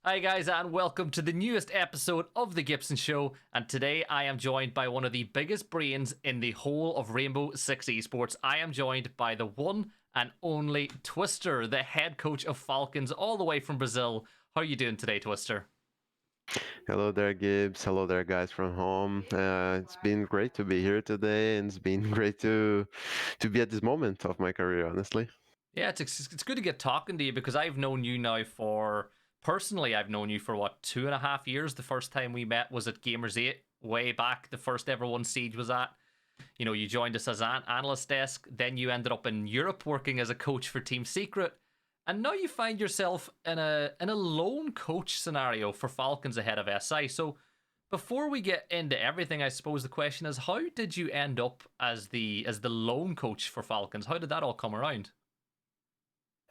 Hi, guys, and welcome to the newest episode of The Gibson Show. And today I am joined by one of the biggest brains in the whole of Rainbow Six Esports. I am joined by the one and only Twister, the head coach of Falcons, all the way from Brazil. How are you doing today, Twister? Hello there, Gibbs. Hello there, guys from home. It's been great to be here today, and it's been great to be at this moment of my career, honestly. Yeah, it's good to get talking to you because I've known you now for personally. I've known you for what 2.5 years. The first time we met was at Gamers 8, way back. The first ever one Siege was at. You joined us as an analyst desk. Then you ended up in Europe working as a coach for Team Secret, and now you find yourself in a lone coach scenario for Falcons ahead of SI. So before we get into everything, I suppose the question is, how did you end up as the lone coach for Falcons? How did that all come around?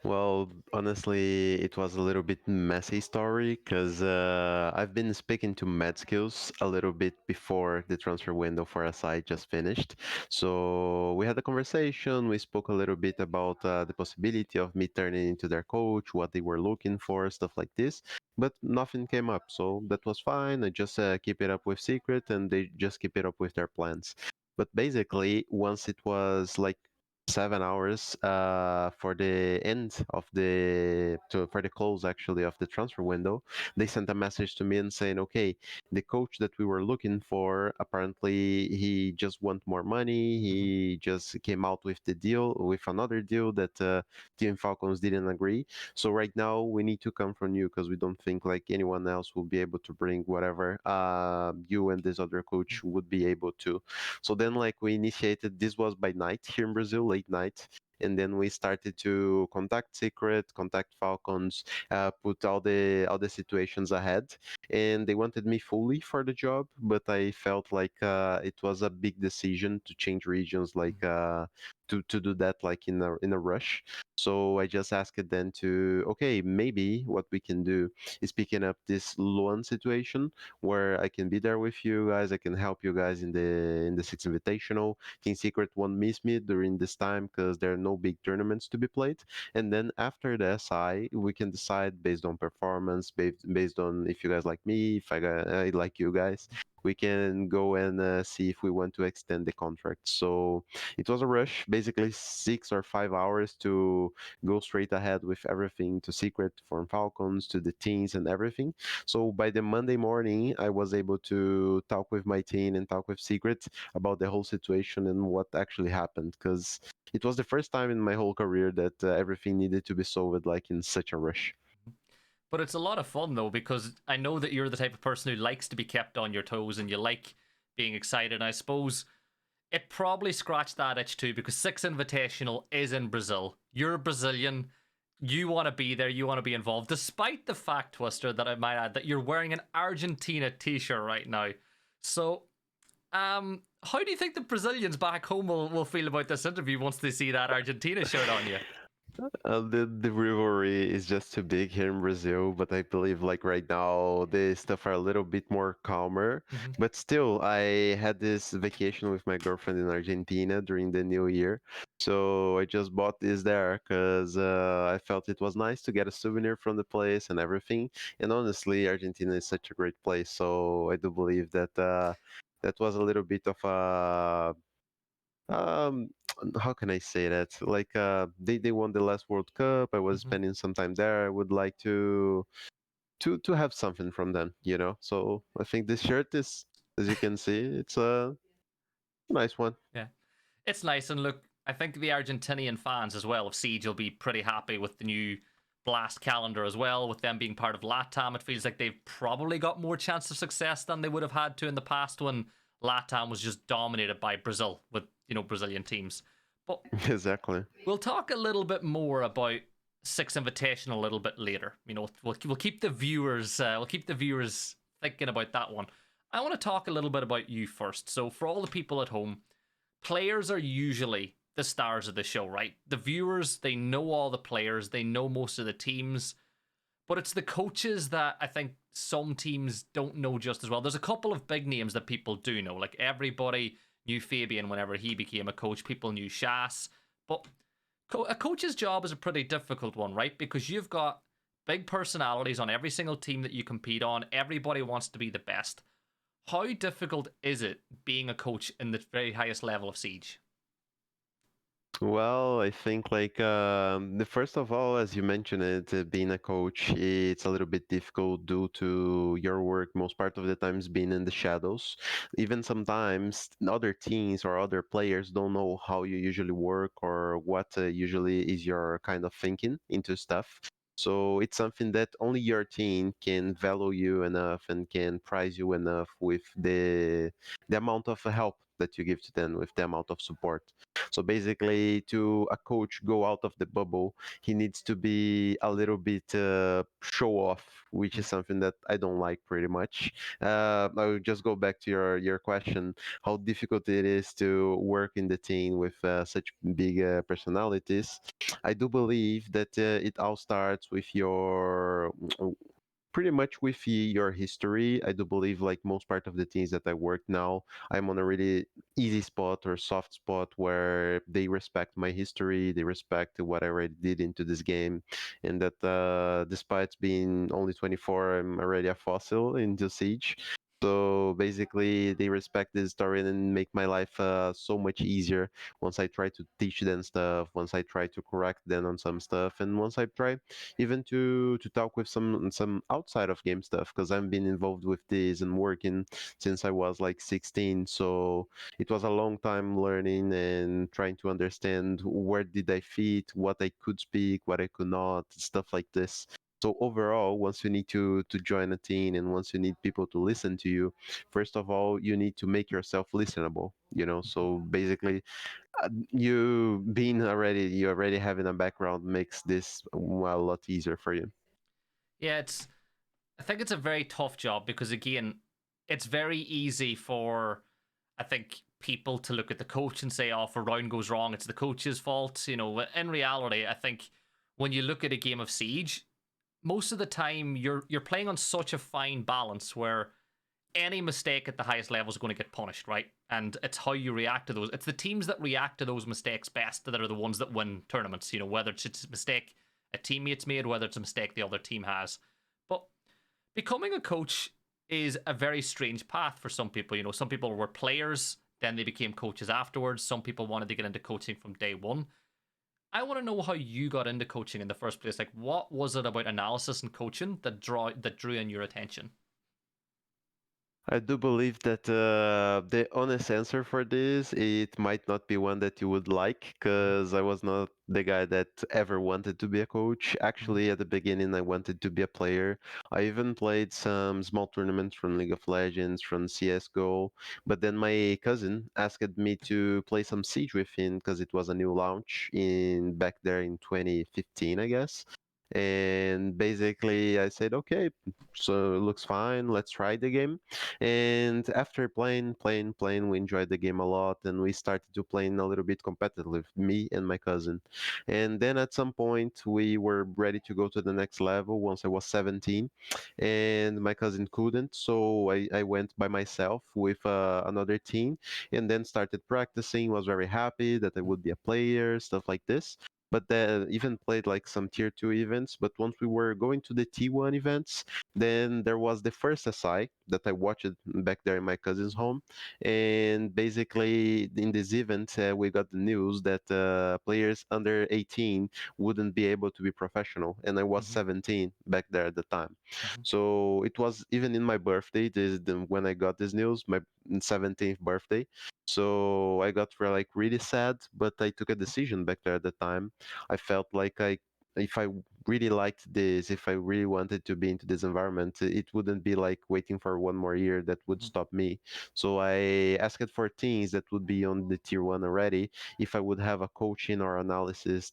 Well, honestly, it was a little bit messy story because I've been speaking to Mad Skills a little bit before the transfer window for SI just finished. So we had a conversation. We spoke a little bit about the possibility of me turning into their coach, what they were looking for, stuff like this. But nothing came up, so that was fine. I just keep it up with Secret, and they just keep it up with their plans. But basically, once it was like 7 hours for the end of for the close actually of the transfer window, they sent a message to me and saying, okay, the coach that we were looking for, apparently he just want more money. He just came out with the deal, with another deal that Team Falcons didn't agree. So right now we need to come from you because we don't think like anyone else will be able to bring whatever you and this other coach would be able to. So then, like, we initiated. This was by night here in Brazil, late night, and then we started to contact Secret, contact Falcons, put all the situations ahead, and they wanted me fully for the job, but I felt like it was a big decision to change regions, like to do that like in a rush. So I just asked them to, okay, maybe what we can do is picking up this loan situation where I can be there with you guys. I can help you guys in the Six Invitational. Team Secret won't miss me during this time because there are no big tournaments to be played. And then after the SI, we can decide based on performance, based on if you guys like me, if I like you guys. We can go and see if we want to extend the contract. So it was a rush, basically 6 or 5 hours to go straight ahead with everything to Secret, from Falcons to the teams and everything. So by the Monday morning, I was able to talk with my team and talk with Secret about the whole situation and what actually happened. Because it was the first time in my whole career that everything needed to be solved like in such a rush. But it's a lot of fun though, because I know that you're the type of person who likes to be kept on your toes and you like being excited. And I suppose it probably scratched that itch too, because Six Invitational is in Brazil. You're Brazilian. You want to be there. You want to be involved, despite the fact, Twister, that I might add that you're wearing an Argentina t-shirt right now. So, how do you think the Brazilians back home will feel about this interview once they see that Argentina shirt on you? The rivalry is just too big here in Brazil, but I believe like right now the stuff are a little bit more calmer. Mhm. But still, I had this vacation with my girlfriend in Argentina during the New Year, so I just bought this there because I felt it was nice to get a souvenir from the place and everything. And honestly, Argentina is such a great place, so I do believe that that was a little bit of a um, how can I say that? Like they won the last World Cup. I was Mhm. spending some time there. I would like to have something from them. So I think this shirt is, as you can see, it's a nice one. Yeah. It's nice, and look, I think the Argentinian fans as well of Siege will be pretty happy with the new Blast calendar as well. With them being part of LATAM, it feels like they've probably got more chance of success than they would have had to in the past when LATAM was just dominated by Brazil with Brazilian teams. But Exactly. we'll talk a little bit more about Six Invitation a little bit later. We'll keep the viewers thinking about that one. I want to talk a little bit about you first. So for all the people at home, players are usually the stars of the show, right? The viewers, they know all the players, they know most of the teams, but it's the coaches that I think some teams don't know just as well. There's a couple of big names that people do know, like everybody knew Fabian whenever he became a coach, people knew Shas, but a coach's job is a pretty difficult one, right? Because you've got big personalities on every single team that you compete on. Everybody wants to be the best. How difficult is it being a coach in the very highest level of Siege? Well, I think like the first of all, as you mentioned it, being a coach, it's a little bit difficult due to your work most part of the times being in the shadows. Even sometimes other teams or other players don't know how you usually work or what usually is your kind of thinking into stuff. So it's something that only your team can value you enough and can prize you enough with the amount of help that you give to them, with the amount of support. So basically, to a coach go out of the bubble, he needs to be a little bit show off, which is something that I don't like pretty much. I will just go back to your question, how difficult it is to work in the team with such big personalities. I do believe that it all starts with your pretty much with your history. I do believe like most part of the teams that I work now, I'm on a really easy spot or soft spot where they respect my history, they respect what I already did into this game, and that despite being only 24, I'm already a fossil into Siege. So basically, they respect this story and make my life so much easier once I try to teach them stuff, once I try to correct them on some stuff, and once I try even to talk with some outside of game stuff because I've been involved with this and working since I was like 16. So it was a long time learning and trying to understand where did I fit, what I could speak, what I could not, stuff like this. So overall, once you need to join a team and once you need people to listen to you, first of all, you need to make yourself listenable. So basically you already having a background makes this a lot easier for you. Yeah, I think it's a very tough job because again, it's very easy for I think people to look at the coach and say, "Oh, if a round goes wrong, it's the coach's fault." In reality, I think when you look at a game of Siege, most of the time you're playing on such a fine balance where any mistake at the highest level is going to get punished, right? And it's how you react to those. It's the teams that react to those mistakes best that are the ones that win tournaments. Whether it's a mistake a teammate's made, whether it's a mistake the other team has. But becoming a coach is a very strange path for some people. Some people were players, then they became coaches afterwards. Some people wanted to get into coaching from day one. I want to know how you got into coaching in the first place. Like, what was it about analysis and coaching that drew in your attention? I do believe that the honest answer for this, it might not be one that you would like, Mm-hmm. because I was not the guy that ever wanted to be a coach. Mm-hmm. Actually, at the beginning, I wanted to be a player. I even played some small tournaments from League of Legends, from CSGO, but then my cousin asked me to play some Siege with him because it was a new launch in back there in 2015, I guess. And basically, I said, okay, so it looks fine. Let's try the game. And after playing, we enjoyed the game a lot, and we started to playing a little bit competitive, me and my cousin. And then at some point, we were ready to go to the next level once I was 17, and my cousin couldn't, so I went by myself with another team, and then started practicing. Was very happy that I would be a player, stuff like this. But then even played like some tier 2 events. But once we were going to the T1 events, then there was the first SI that I watched back there in my cousin's home. And basically, in this event, we got the news that players under 18 wouldn't be able to be professional. And I was Mm-hmm. 17 back there at the time. Mm-hmm. So it was even in my birthday, when I got this news, my 17th birthday. So I got like really sad, but I took a decision back there at the time. I felt like if I really liked this, if I really wanted to be into this environment, it wouldn't be like waiting for one more year that would Mm-hmm. stop me. So I asked for teams that would be on the tier 1 already, if I would have a coaching or analysis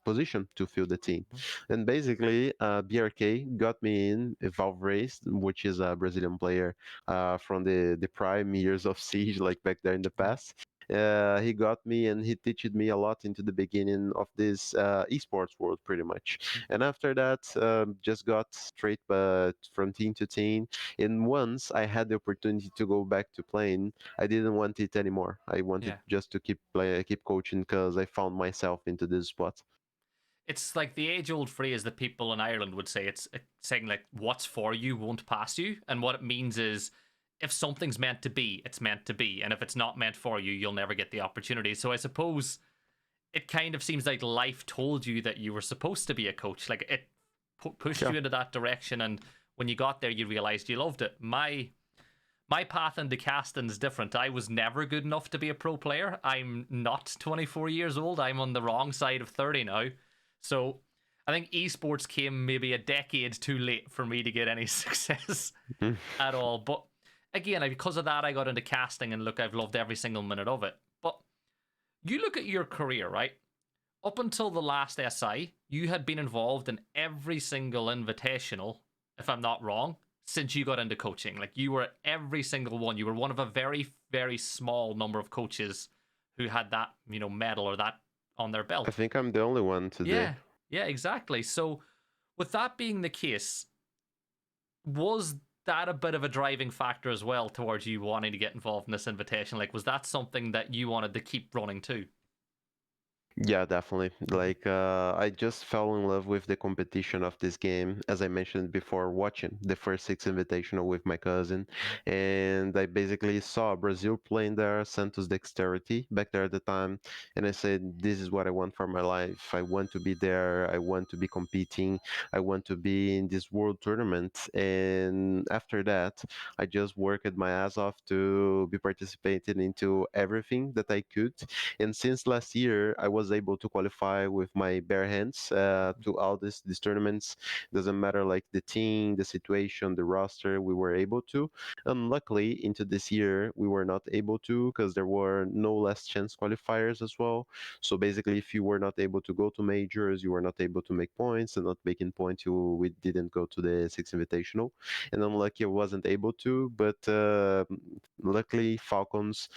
position to fill the team. And basically, BRK got me in Valve Race, which is a Brazilian player from the prime years of Siege, like back there in the Mm-hmm. past. He got me and he taught me a lot into the beginning of this esports world, pretty much. Mm-hmm. And after that, just got straight from team to team. And once I had the opportunity to go back to playing, I didn't want it anymore. I wanted Yeah. just to keep coaching because I found myself into this spot. it's like the age-old phrase that people in Ireland would say. It's saying like, "What's for you won't pass you," and what it means is, if something's meant to be, it's meant to be, and if it's not meant for you, you'll never get the opportunity. So I suppose it kind of seems like life told you that you were supposed to be a coach. Like it pushed Yeah. you into that direction, and when you got there, you realized you loved it. My path into casting is different. I was never good enough to be a pro player. I'm not 24 years old. I'm on the wrong side of 30 now. So I think esports came maybe a decade too late for me to get any success Mm. at all. But again, because of that, I got into casting, and look, I've loved every single minute of it. But you look at your career, right? Up until the last SI, you had been involved in every single invitational, if I'm not wrong, since you got into coaching. Like you were at every single one. You were one of a very, very small number of coaches who had that, medal or that on their I belt. think I'm the only one today. Yeah, yeah, exactly. So, with that being the case, was that a bit of a driving factor as well towards you wanting to get involved in this invitation? Like, was that something that you wanted to keep running too? Yeah, definitely. Like, I just fell in love with the competition of this game, as I mentioned before, watching the first six invitational with my cousin. And I basically saw Brazil playing there, Santos Dexterity back there at the time. And I said, this is what I want for my life. I want to be there. I want to be competing. I want to be in this world tournament. And after that, I just worked my ass off to be participating into everything that I could. And since last year, I was able to qualify with my bare hands to all these tournaments. Doesn't matter like the team, the situation, the roster, we were able to. And luckily, into this year, we were not able to because there were no last chance qualifiers as well. So basically, if you were not able to go to majors, you were not able to make points, and not making points, we didn't go to the six invitational. And I'm lucky I wasn't able to, but luckily Falcons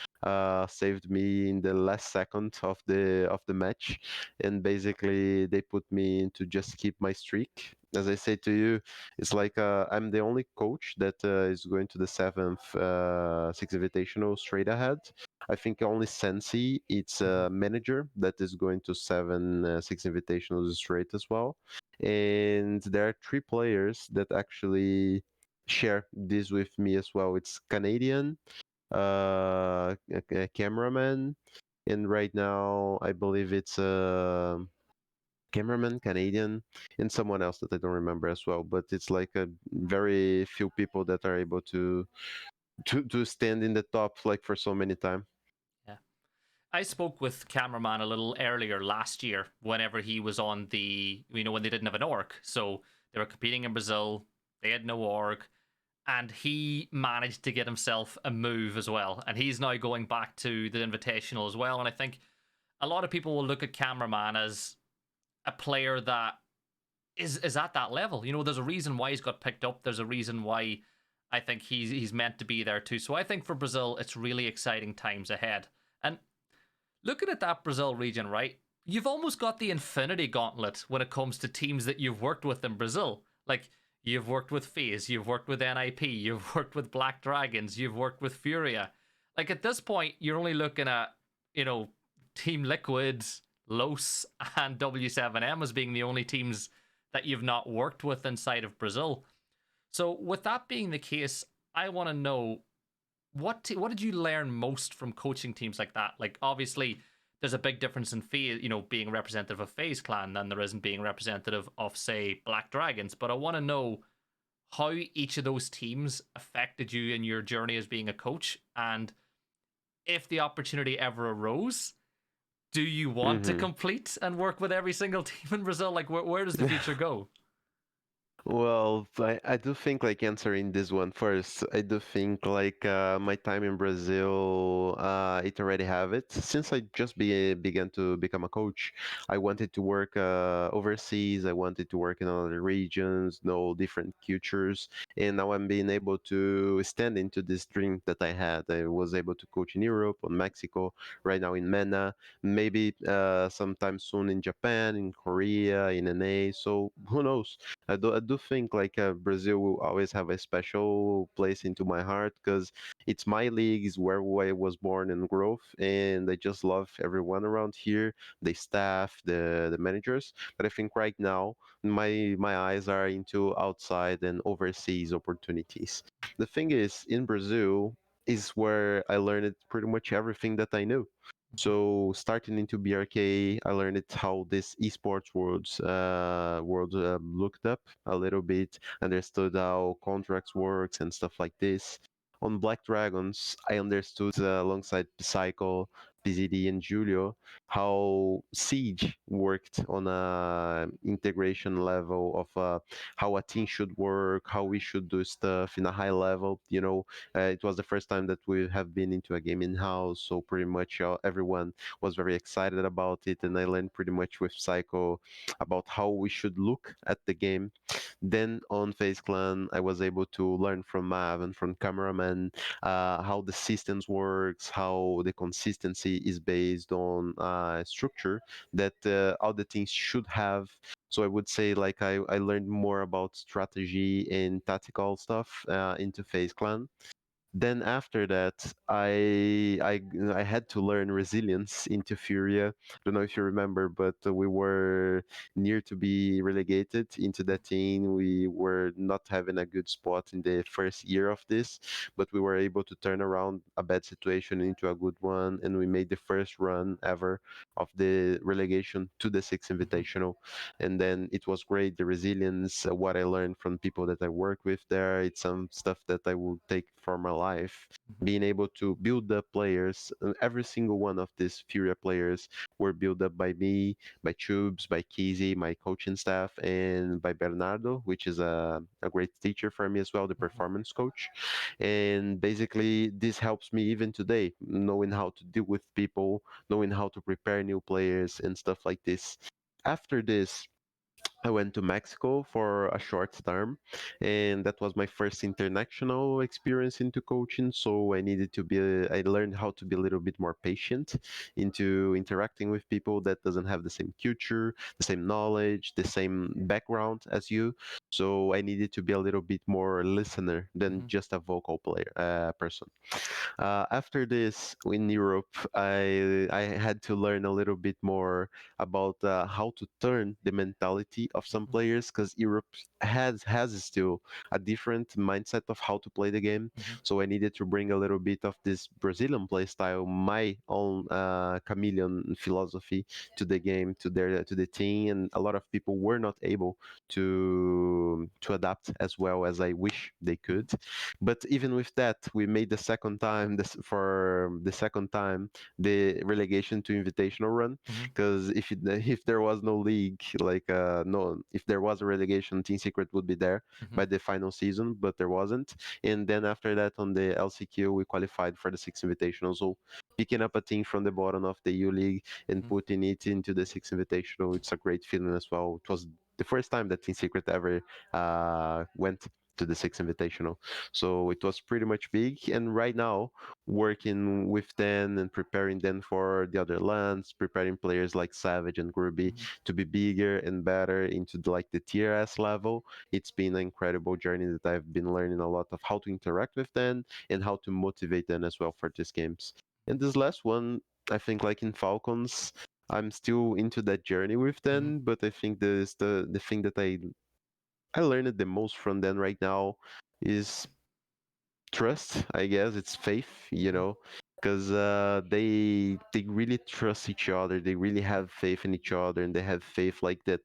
saved me in the last second of the match, and basically they put me in to just keep my streak. As I say to you, it's like I'm the only coach that is going to the seventh six invitational straight ahead. I think only Sensi, it's a manager that is going to seven six invitationals straight as well. And there are three players that actually share this with me as well. It's Canadian, a cameraman, and right now I believe it's a cameraman, Canadian, and someone else that I don't remember as well. But it's like a very few people that are able to stand in the top like for so many time. Yeah. I spoke with cameraman a little earlier last year whenever he was on when they didn't have an org. So they were competing in Brazil, they had no org, and he managed to get himself a move as well. And he's now going back to the Invitational as well. And I think a lot of people will look at cameraman as a player that is at that level. There's a reason why he's got picked up. There's a reason why I think he's meant to be there too. So I think for Brazil, it's really exciting times ahead. And looking at that Brazil region, right? You've almost got the infinity gauntlet when it comes to teams that you've worked with in Brazil. Like, you've worked with FaZe, you've worked with NIP, you've worked with Black Dragons, you've worked with Furia. Like, at this point, you're only looking at, Team Liquid, Los, and W7M as being the only teams that you've not worked with inside of Brazil. So, with that being the case, I want to know what did you learn most from coaching teams like that? Like, obviously, there's a big difference in FaZe, being representative of FaZe Clan than there is in being representative of, say, Black Dragons. But I want to know how each of those teams affected you in your journey as being a coach, and if the opportunity ever arose, do you want to Hmm. complete and work with every single team in Brazil? Like, where does the future go? Well, I do think like answering this one first. I do think like my time in Brazil, it already have it. Since I just began to become a coach, I wanted to work overseas. I wanted to work in other regions, know different cultures, and now I'm being able to stand into this dream that I had. I was able to coach in Europe, on Mexico, right now in MENA, maybe sometime soon in Japan, in Korea, in NA. So who knows? I do do think like Brazil will always have a special place into my heart because it's my league, is where I was born and grew up, and I just love everyone around here, the staff, the managers. But I think right now my eyes are into outside and overseas opportunities. The thing is, in Brazil is where I learned pretty much everything that I knew. So starting into BRK, I learned how this esports world looked up a little bit, understood how contracts works and stuff like this. On Black Dragons, I understood alongside Psycho, PZD, and Julio how Siege worked on a integration level of how a team should work, how we should do stuff in a high level. It was the first time that we have been into a game in house, so pretty much everyone was very excited about it, and I learned pretty much with Psycho about how we should look at the game. Then on FaZe Clan, I was able to learn from Mav and from cameraman how the systems works, how the consistency is based on structure that all the teams should have. So I would say like I learned more about strategy and tactical stuff into FaZe Clan. Then after that, I had to learn resilience into Furia. Don't know if you remember, but we were near to be relegated into that team. We were not having a good spot in the first year of this, but we were able to turn around a bad situation into a good one, and we made the first run ever of the relegation to the Six Invitational. And then it was great. The resilience, what I learned from people that I work with there, it's some stuff that I will take for my life. Being able to build up players, every single one of these Furia players were built up by me, by Tubes, by Kizzy, my coaching staff, and by Bernardo, which is a great teacher for me as well, the performance coach. And basically, this helps me even today, knowing how to deal with people, knowing how to prepare new players and stuff like this. After this, I went to Mexico for a short term, and that was my first international experience into coaching. So I learned how to be a little bit more patient into interacting with people that doesn't have the same culture, the same knowledge, the same background as you. So I needed to be a little bit more listener than just a vocal person. After this, in Europe, I had to learn a little bit more about how to turn the mentality of some players because Europe has still a different mindset of how to play the game. So I needed to bring a little bit of this Brazilian play style, my own chameleon philosophy to the game, to the team, and a lot of people were not able to adapt as well as I wish they could. But even with that, we made the second time for the second time the relegation to invitational run because if there was no league, like no, if there was a relegation, Team Secret would be there by the final season, but there wasn't. And then after that, on the LCQ, we qualified for the Six Invitational. So picking up a team from the bottom of the U League and putting it into the Six Invitational, it's a great feeling as well. It was the first time that Team Secret ever went to the Six Invitational. So it was pretty much big. And right now, working with them and preparing them for the other lands, preparing players like Savage and Groovy to be bigger and better into like the tier S level. It's been an incredible journey that I've been learning a lot of how to interact with them and how to motivate them as well for these games. And this last one, I think like in Falcons, I'm still into that journey with them, but I think the thing that I learned the most from them right now is trust. I guess it's faith, because they really trust each other. They really have faith in each other, and they have faith like that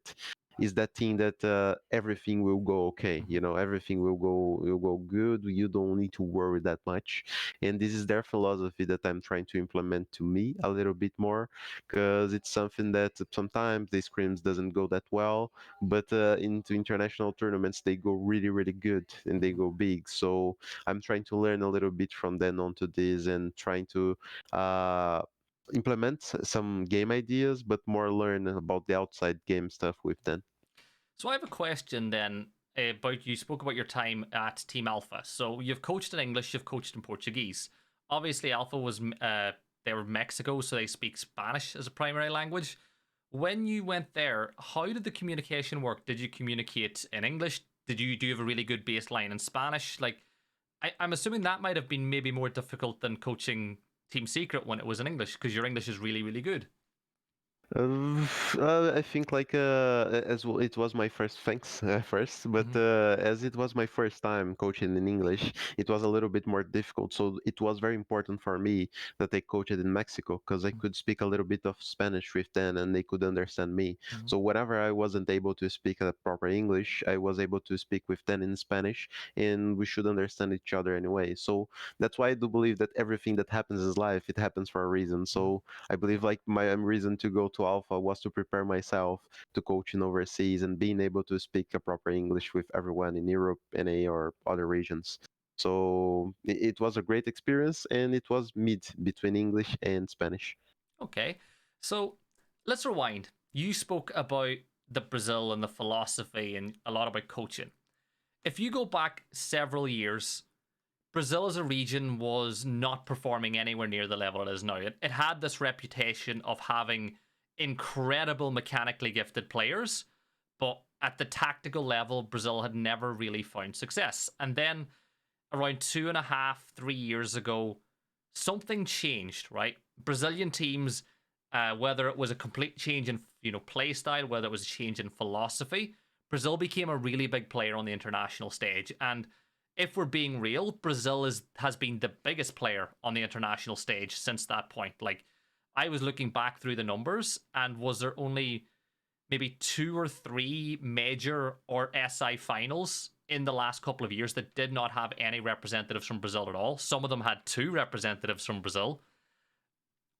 is that thing that everything will go okay. Everything will go good. You don't need to worry that much, and this is their philosophy that I'm trying to implement to me a little bit more, because it's something that sometimes the scrims doesn't go that well, but into international tournaments they go really really good and they go big. So I'm trying to learn a little bit from then on to this and trying to uh, implement some game ideas, but more learn about the outside game stuff with them. So I have a question then about you spoke about your time at Team Alpha. So you've coached in English, you've coached in Portuguese. Obviously, Alpha was they were Mexico, so they speak Spanish as a primary language. When you went there, how did the communication work? Did you communicate in English? Did you do you have a really good baseline in Spanish? Like, I'm assuming that might have been maybe more difficult than coaching Team Secret when it was in English because your English is really, really good. I think like as well, it was my first thanks first, but Mm-hmm. as it was my first time coaching in English, it was a little bit more difficult. So it was very important for me that I coached in Mexico because I could speak a little bit of Spanish with them and they could understand me. Mm-hmm. So whenever I wasn't able to speak proper English, I was able to speak with them in Spanish, and we should understand each other anyway. So that's why I do believe that everything that happens in life, it happens for a reason. So I believe like my reason to go to Alpha was to prepare myself to coaching overseas and being able to speak a proper English with everyone in Europe, NA, or other regions. So it was a great experience, and it was mid between English and Spanish. Okay, so let's rewind. You spoke about the Brazil and the philosophy and a lot about coaching. If you go back several years, Brazil as a region was not performing anywhere near the level it is now. It had this reputation of having incredible mechanically gifted players, but at the tactical level, Brazil had never really found success. And then around 2.5, 3 years ago, something changed, right? Brazilian teams, whether it was a complete change in play style, whether it was a change in philosophy, Brazil became a really big player on the international stage. And if we're being real, Brazil has been the biggest player on the international stage since that point. Like, I was looking back through the numbers, and was there only maybe two or three major or SI finals in the last couple of years that did not have any representatives from Brazil at all. Some of them had two representatives from Brazil.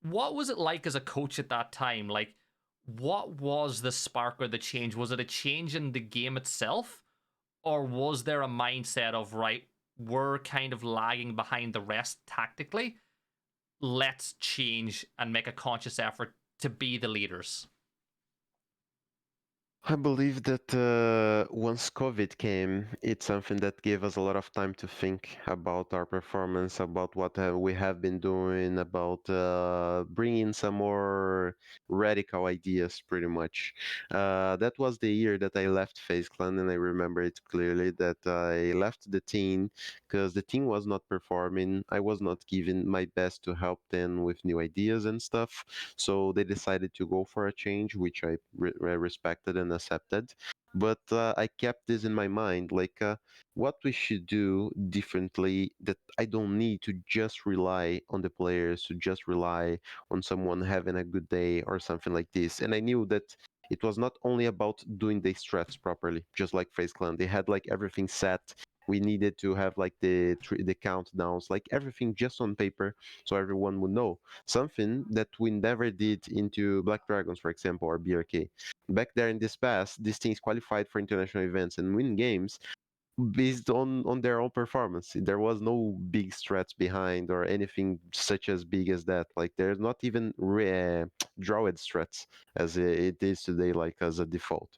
What was it like as a coach at that time? Like, what was the spark or the change? Was it a change in the game itself? Or was there a mindset of, right, we're kind of lagging behind the rest tactically? Let's change and make a conscious effort to be the leaders. I believe that once COVID came, it's something that gave us a lot of time to think about our performance, about what we have been doing, about bringing some more radical ideas, pretty much. That was the year that I left FaZe Clan, and I remember it clearly that I left the team because the team was not performing. I was not giving my best to help them with new ideas and stuff. So they decided to go for a change, which I respected and accepted. But I kept this in my mind, like what we should do differently. That I don't need to just rely on the players, to just rely on someone having a good day or something like this. And I knew that it was not only about doing the strats properly, just like FaZe Clan. They had like everything set. We needed to have like the countdowns, like everything just on paper, so everyone would know. Something that we never did into Black Dragons, for example, or BRK. Back there in this past, these teams qualified for international events and win games based on their own performance. There was no big strats behind or anything such as big as that. Like there's not even drawed strats as it is today, like as a default.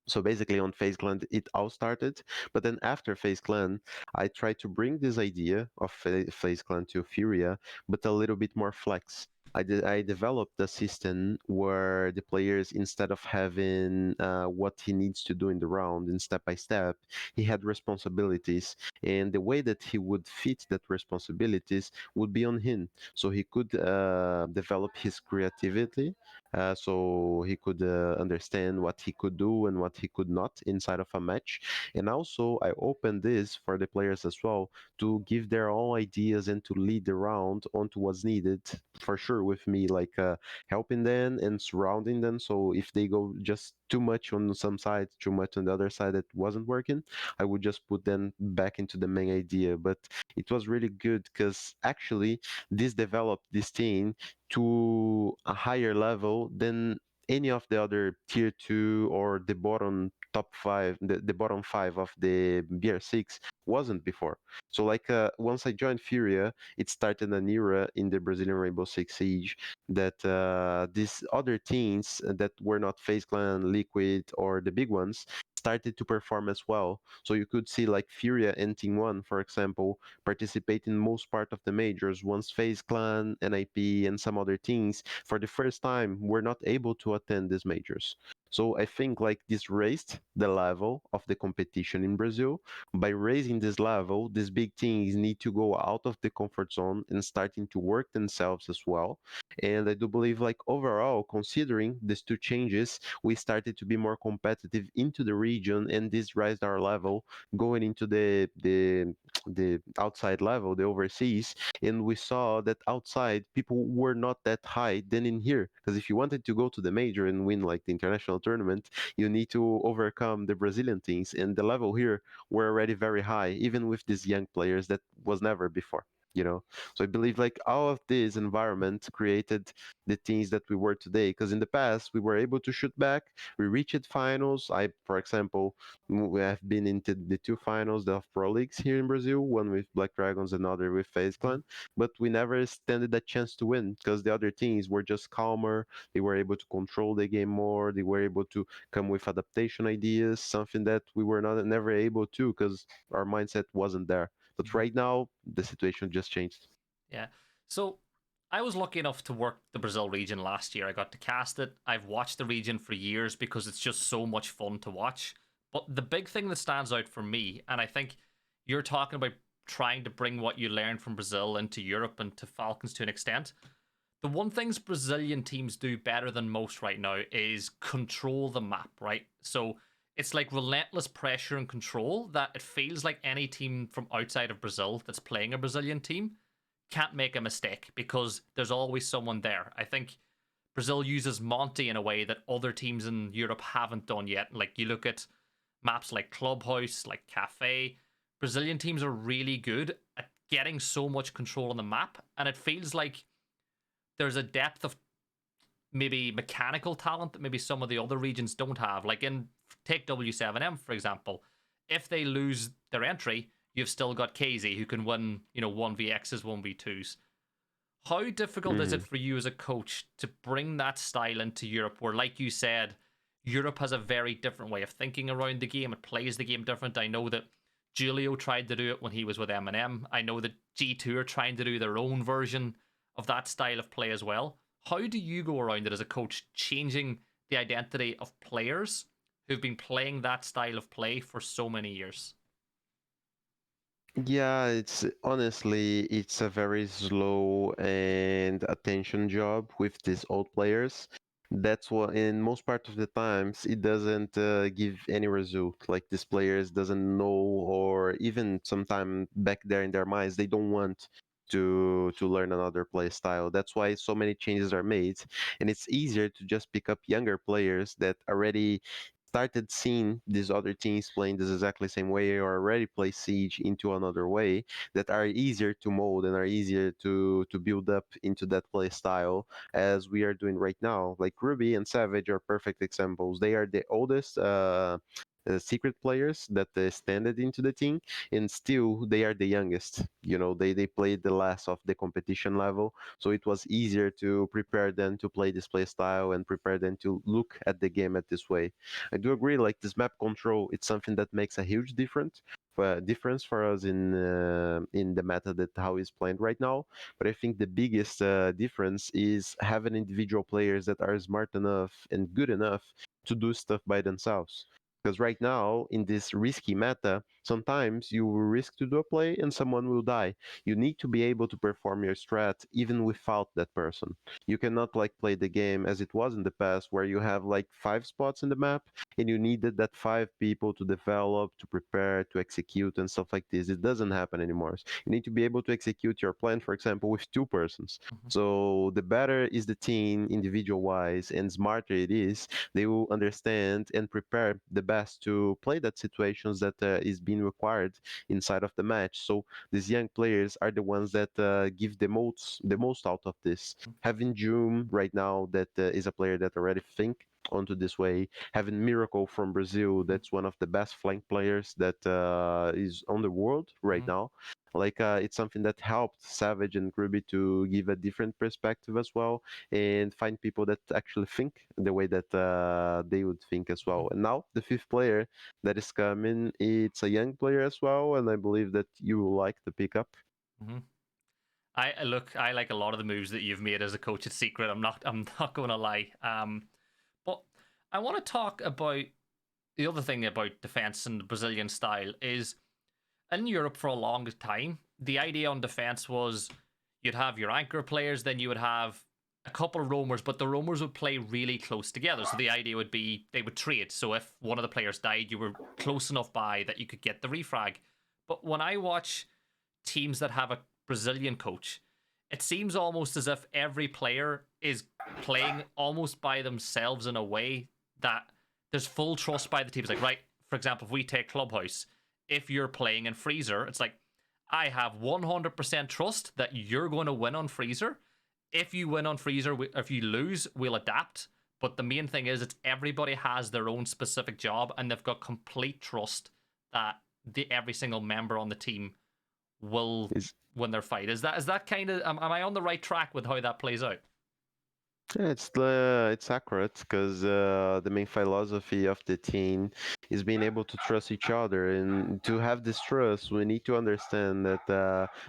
So basically on FaZe Clan it all started, but then after FaZe Clan I tried to bring this idea of FaZe Clan to Furia, but a little bit more flex. I developed a system where the players, instead of having what he needs to do in the round in step by step, he had responsibilities, and the way that he would fit that responsibilities would be on him, so he could develop his creativity, so he could understand what he could do and what he could not inside of a match. And also, I opened this for the players as well to give their own ideas and to lead the round onto what's needed, for sure, with me, like helping them and surrounding them. So if they go just too much on some side, too much on the other side that wasn't working, I would just put them back into the main idea. But it was really good because actually, this developed this team to a higher level than any of the other tier two or the bottom top five, the bottom five of the BR6 wasn't before. So like once I joined Furia, it started an era in the Brazilian Rainbow Six Siege that these other teams that were not FaZe Clan, Liquid, or the big ones started to perform as well. So you could see like Furia and Team One, for example, participate in most part of the majors, once FaZe Clan, NIP, and some other teams for the first time were not able to attend these majors. So I think like this raised the level of the competition in Brazil. By raising this level, these big teams need to go out of the comfort zone and starting to work themselves as well. And I do believe like overall, considering these two changes, we started to be more competitive into the region, and this raised our level going into the outside level, the overseas, and we saw that outside people were not that high than in here. Because if you wanted to go to the major and win like the international tournament, you need to overcome the Brazilian teams, and the level here were already very high, even with these young players that was never before. You know, so I believe like all of this environment created the teams that we were today. Because in the past we were able to shoot back, we reached finals. I, for example, we have been into the two finals of Pro Leagues here in Brazil, one with Black Dragons, another with FaZe Mm-hmm. Clan, but we never standed a chance to win because the other teams were just calmer. They were able to control the game more. They were able to come with adaptation ideas, something that we were not never able to because our mindset wasn't there. But Mm-hmm. right now, the situation just changed. Yeah. So I was lucky enough to work the Brazil region last year. I got to cast it. I've watched the region for years because it's just so much fun to watch. But the big thing that stands out for me, and I think you're talking about trying to bring what you learned from Brazil into Europe and to Falcons to an extent. The one things Brazilian teams do better than most right now is control the map, right? So it's like relentless pressure and control that it feels like any team from outside of Brazil that's playing a Brazilian team can't make a mistake because there's always someone there. I think Brazil uses Monty in a way that other teams in Europe haven't done yet. Like you look at maps like Clubhouse, like Cafe, Brazilian teams are really good at getting so much control on the map, and it feels like there's a depth of maybe mechanical talent that maybe some of the other regions don't have. Like in take W7M for example, if they lose their entry, you've still got KZ who can win, 1v1s, 1v2s. How difficult is it Mm. for you as a coach to bring that style into Europe where, like you said, Europe has a very different way of thinking around the game? It plays the game different. I know that Julio tried to do it when he was with Eminem. I know that G2 are trying to do their own version of that style of play as well. How do you go around it as a coach, changing the identity of players who've been playing that style of play for so many years? Yeah, it's honestly, it's a very slow and attention job with these old players. That's what, in most part of the times, it doesn't give any result. Like these players doesn't know, or even sometime back there in their minds, they don't want to learn another play style. That's why so many changes are made, and it's easier to just pick up younger players that already started seeing these other teams playing this exactly same way or already play Siege into another way that are easier to mold and are easier to build up into that play style as we are doing right now. Like Ruby and Savage are perfect examples. They are the oldest secret players that standed into the team, and still they are the youngest. You know, they played the last of the competition level, so it was easier to prepare them to play this play style and prepare them to look at the game at this way. I do agree. Like this map control, it's something that makes a huge difference for us in the meta that how it's played right now. But I think the biggest difference is having individual players that are smart enough and good enough to do stuff by themselves. Because right now, in this risky meta, sometimes you will risk to do a play and someone will die. You need to be able to perform your strat even without that person. You cannot like play the game as it was in the past where you have like 5 spots in the map and you needed that 5 people to develop, to prepare, to execute and stuff like this. It doesn't happen anymore. You need to be able to execute your plan, for example, with 2 persons. Mm-hmm. So the better is the team individual wise and smarter it is, they will understand and prepare the best to play that situations that is being required inside of the match. So these young players are the ones that give the most out of this. Having June right now, that is a player that already think onto this way. Having Miracle from Brazil, Mm-hmm. that's one of the best flank players that is on the world right Mm-hmm. now. Like it's something that helped Savage and Ruby to give a different perspective as well, and find people that actually think the way that they would think as well. And now the fifth player that is coming, it's a young player as well, and I believe that you will like the pickup. Mm-hmm. I like a lot of the moves that you've made as a coach at Secret. I'm not going to lie. But I want to talk about the other thing about defense and the Brazilian style is in Europe for a long time, the idea on defense was you'd have your anchor players, then you would have a couple of roamers, but the roamers would play really close together. So the idea would be they would trade. So if one of the players died, you were close enough by that you could get the refrag. But when I watch teams that have a Brazilian coach, it seems almost as if every player is playing almost by themselves in a way that there's full trust by the team. It's like, right, for example, if we take Clubhouse, if you're playing in Freezer, it's like, I have 100% trust that you're going to win on Freezer. If you win on Freezer, if you lose, we'll adapt. But the main thing is, it's everybody has their own specific job, and they've got complete trust that every single member on the team will Is win their fight. Is that kind of am I on the right track with how that plays out? Yeah, it's accurate because the main philosophy of the team is being able to trust each other, and to have this trust, we need to understand that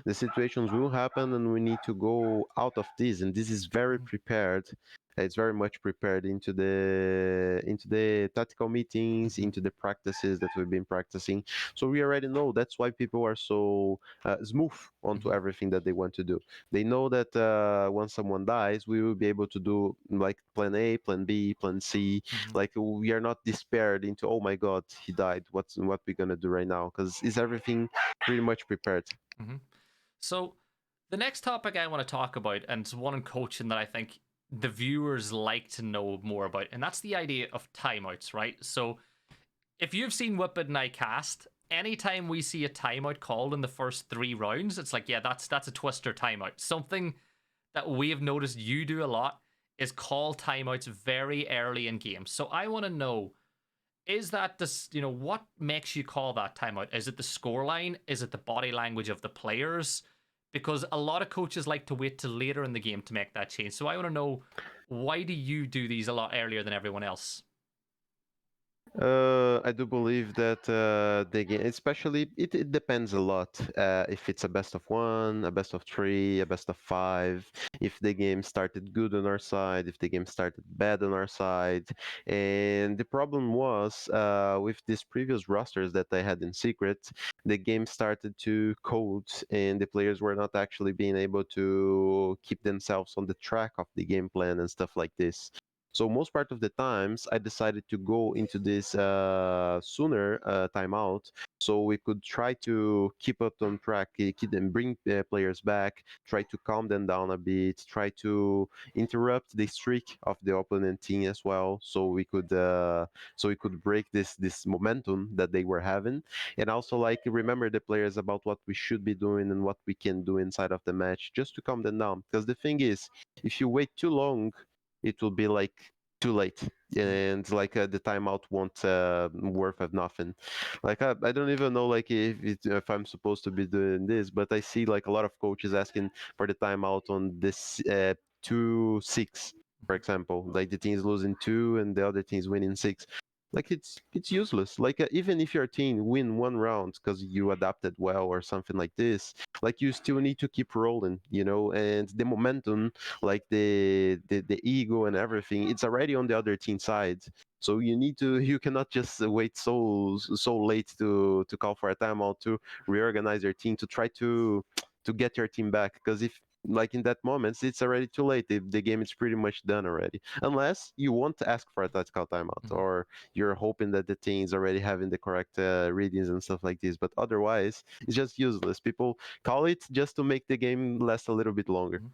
the situations will happen, and we need to go out of this. And this is very prepared. It's very much prepared into the tactical meetings, Mhm. into the practices that we've been practicing. So we already know that's why people are so smooth onto Mhm. everything that they want to do. They know that once someone dies, we will be able to do like plan A, plan B, plan C. Mhm. Like we are not despaired into, oh my God, he died. What we gonna do right now? Because is everything pretty much prepared? Mhm. So the next topic I want to talk about, and it's one in coaching that I think the viewers like to know more about, and that's the idea of timeouts, right? So if you've seen Whippet and I cast, anytime we see a timeout called in the first 3 rounds, it's like, yeah, that's a twister timeout. Something that we have noticed you do a lot is call timeouts very early in games. So I want to know, is that this, what makes you call that timeout? Is it the scoreline? Is it the body language of the players? Because a lot of coaches like to wait till later in the game to make that change. So I want to know, why do you do these a lot earlier than everyone else? I do believe that the game, especially, it depends a lot. If it's a best of one, a best of three, a best of five, if the game started good on our side, if the game started bad on our side. And the problem was with these previous rosters that I had in secret, the game started to code, and the players were not actually being able to keep themselves on the track of the game plan and stuff like this. So most part of the times, I decided to go into this sooner timeout, so we could try to keep up on track, keep them, bring players back, try to calm them down a bit, try to interrupt the streak of the opponent team as well, so we could break this momentum that they were having, and also like remember the players about what we should be doing and what we can do inside of the match, just to calm them down. Because the thing is, if you wait too long, it will be like too late, and like the timeout won't worth of nothing. Like I don't even know like if I'm supposed to be doing this, but I see like a lot of coaches asking for the timeout on this 2-6, for example, like the team's losing two and the other team's winning six. Like it's useless. Like even if your team win one round because you adapted well or something like this, like you still need to keep rolling, and the momentum, like the ego and everything, it's already on the other team side. So you cannot just wait so late to call for a timeout to reorganize your team to try to get your team back, because if like in that moment it's already too late. The game is pretty much done already, unless you want to ask for a tactical timeout, Mhm. or you're hoping that the team is already having the correct readings and stuff like this. But otherwise it's just useless. People call it just to make the game last a little bit longer. Mhm.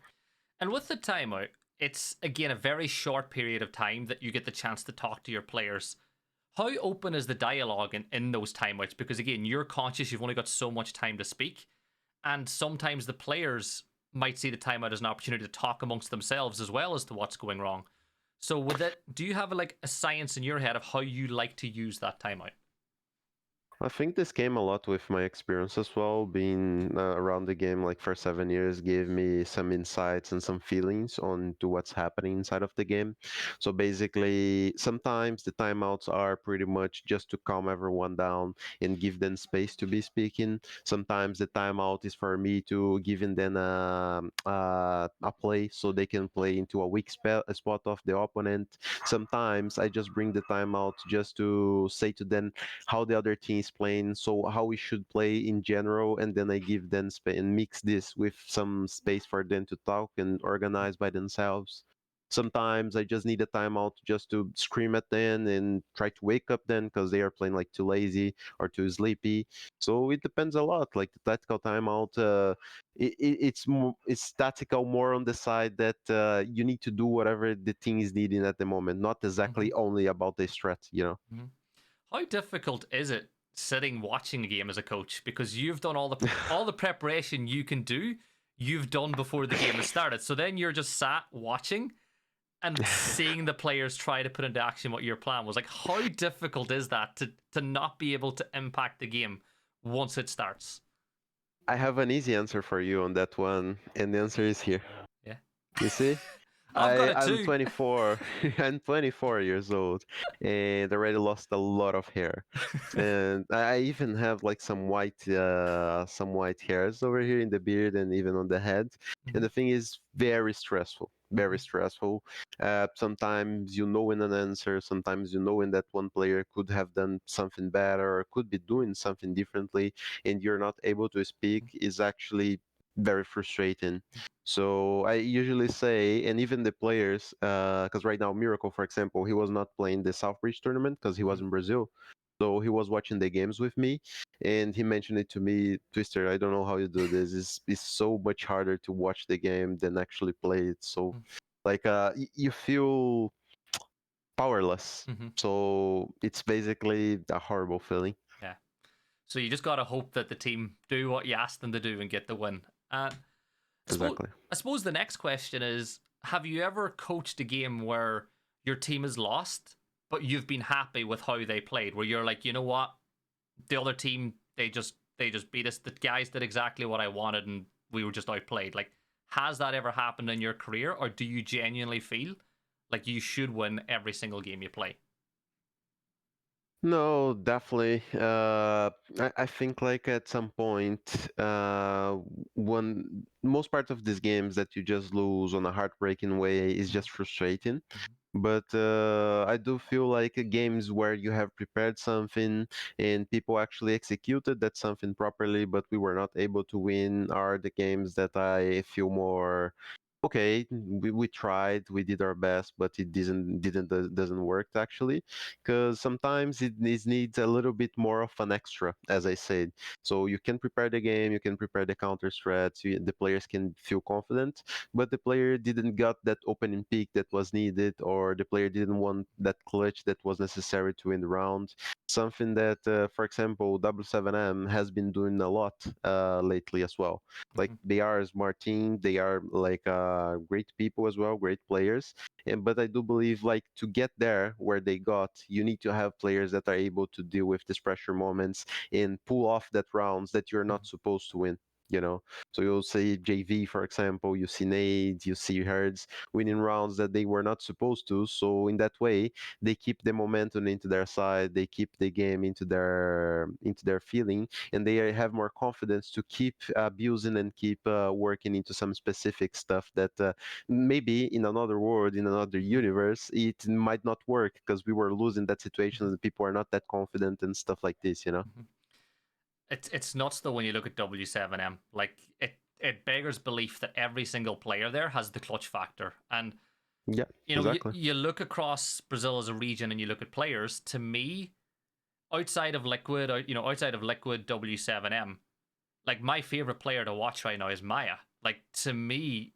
And with the timeout, it's again a very short period of time that you get the chance to talk to your players. How open is the dialogue in those timeouts? Because again, you're conscious you've only got so much time to speak, and sometimes the players might see the timeout as an opportunity to talk amongst themselves as well as to what's going wrong. So with it, do you have like a science in your head of how you like to use that timeout? I think this came a lot with my experience as well. Being around the game like for 7 years gave me some insights and some feelings on to what's happening inside of the game. So basically, sometimes the timeouts are pretty much just to calm everyone down and give them space to be speaking. Sometimes the timeout is for me to giving them a play so they can play into a weak spot of the opponent. Sometimes I just bring the timeout just to say to them how the other team is playing, so how we should play in general, and then I give them space and mix this with some space for them to talk and organize by themselves. Sometimes I just need a timeout just to scream at them and try to wake up them because they are playing like too lazy or too sleepy. So it depends a lot. Like the tactical timeout, it's tactical more on the side that you need to do whatever the team is needing at the moment, not Hmm. exactly only about the strat. Hmm. How difficult is it sitting watching a game as a coach, because you've done all the preparation you can do, you've done before the game has started, so then you're just sat watching and seeing the players try to put into action what your plan was. Like, how difficult is that to not be able to impact the game once it starts? I have an easy answer for you on that one, and the answer is here. Yeah. You see, I've got it I'm too. 24. I'm 24 years old, and already lost a lot of hair, and I even have like some white hairs over here in the beard and even on the head. And the thing is, very stressful. Very stressful. Sometimes you know in an answer, sometimes you know in that one player could have done something better or could be doing something differently, and you're not able to speak is actually very frustrating. So I usually say, and even the players, because right now Miracle, for example, he was not playing the Southbridge tournament because he was in Brazil. So he was watching the games with me, and he mentioned it to me, Twister. I don't know how you do this. It's so much harder to watch the game than actually play it. So, like, you feel powerless. Hmm. So it's basically a horrible feeling. Yeah. So you just gotta hope that the team do what you ask them to do and get the win. And I suppose Exactly. I suppose the next question is: have you ever coached a game where your team has lost, but you've been happy with how they played? Where you're like, you know what, the other team they just beat us. The guys did exactly what I wanted, and we were just outplayed. Like, has that ever happened in your career, or do you genuinely feel like you should win every single game you play? No, definitely. I think like at some point, one most part of these games that you just lose on a heartbreaking way is just frustrating. Mhm. But I do feel like games where you have prepared something and people actually executed that something properly, but we were not able to win, are the games that I feel more okay. We tried, we did our best, but it doesn't work actually, because sometimes needs a little bit more of an extra, as I said. So you can prepare the game, you can prepare the counter strats, the players can feel confident, but the player didn't got that opening pick that was needed, or the player didn't want that clutch that was necessary to win the round. Something that, for example, W7M has been doing a lot lately as well. Like Mhm. they are a smart team, they are like great people as well, great players. And but I do believe like to get there where they got, you need to have players that are able to deal with these pressure moments and pull off that rounds that you're not Mhm. supposed to win. So you'll see JV, for example, you see Nade, you see Herds winning rounds that they were not supposed to. So in that way, they keep the momentum into their side, they keep the game into their feeling, and they have more confidence to keep abusing and keep working into some specific stuff that maybe in another world, in another Mhm. universe, it might not work because we were losing that situation Mhm. and people are not that confident and stuff like this. Mhm. It's nuts though when you look at W7M. Like, it beggars belief that every single player there has the clutch factor. And Yeah, you, exactly. you look across Brazil as a region and you look at players. To me, outside of Liquid W7M, like, my favorite player to watch right now is Maya. Like, to me,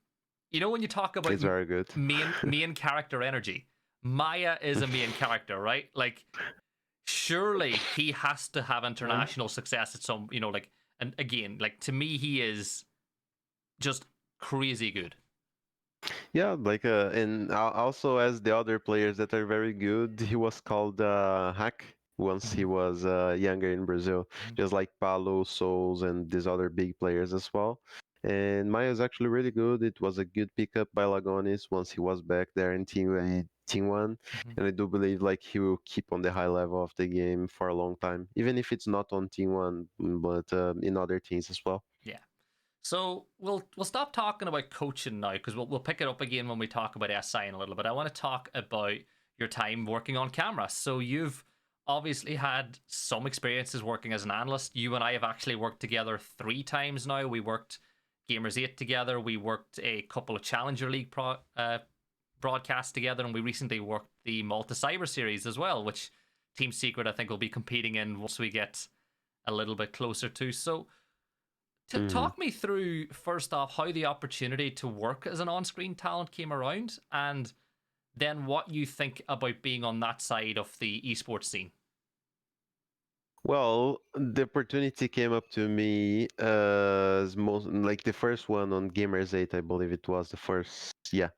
when you talk about It's very good. main character energy, Maya is a main character, right? Like, surely he has to have international success at some, like, and again, like, to me, he is just crazy good. Yeah, like and also as the other players that are very good, he was called Hack. once he Mhm. was younger in Brazil, Mhm. just like Paulo, Souls, and these other big players as well. And Maia is actually really good. It was a good pickup by Lagones once he was back there in Team One, Mhm. and I do believe like he will keep on the high level of the game for a long time, even if it's not on Team One, but in other teams as well. Yeah. So we'll stop talking about coaching now because we'll pick it up again when we talk about SI in a little bit. I want to talk about your time working on camera. So you've obviously had some experiences working as an analyst. You and I have actually worked together 3 times now. We worked Gamers 8 together. We worked a couple of Challenger League broadcasts together, and we recently worked the Malta Cyber Series as well, which Team Secret I think will be competing in once we get a little bit closer to. So Hmm. talk me through first off how the opportunity to work as an on-screen talent came around, and then what you think about being on that side of the esports scene. Well, the opportunity came up to me as most like the first one on Gamers 8, I believe it was the first. Yeah,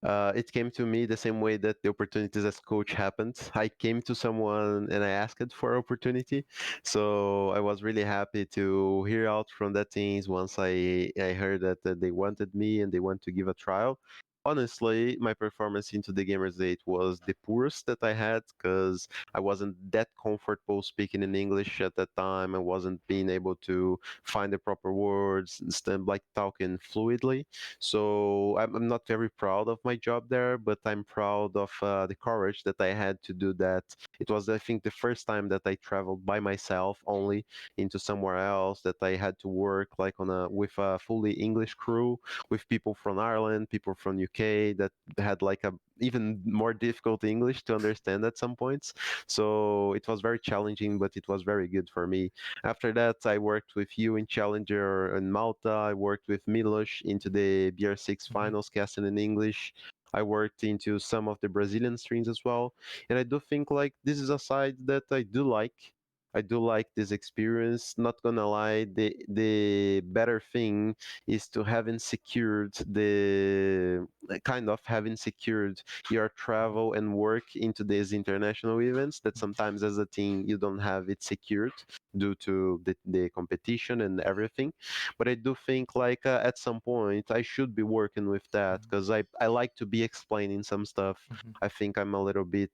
it came to me the same way that the opportunities as coach happened. I came to someone and I asked for opportunity. So I was really happy to hear out from that teams once I heard that they wanted me and they want to give a trial. Honestly, my performance into the Gamers 8 was the poorest that I had because I wasn't that comfortable speaking in English at that time. I wasn't being able to find the proper words instead like talking fluidly. So I'm not very proud of my job there, but I'm proud of the courage that I had to do that. It was, I think, the first time that I traveled by myself only into somewhere else, that I had to work like on a with a fully English crew, with people from Ireland, people from UK that had like a even more difficult English to understand at some points. So it was very challenging, but it was very good for me. After that, I worked with you in Challenger in Malta. I worked with Milos into the BR6 Mhm. finals casting in English. I worked into some of the Brazilian streams as well. And I do think like this is a side that I do like. I do like this experience. Not gonna lie, the better thing is to having secured the kind of having secured your Mhm. travel and work into these international events that sometimes as a team you don't have it secured due to the competition and everything. But I do think like at some point I should be working with that Mhm. because I like to be explaining some stuff. Mhm. I think I'm a little bit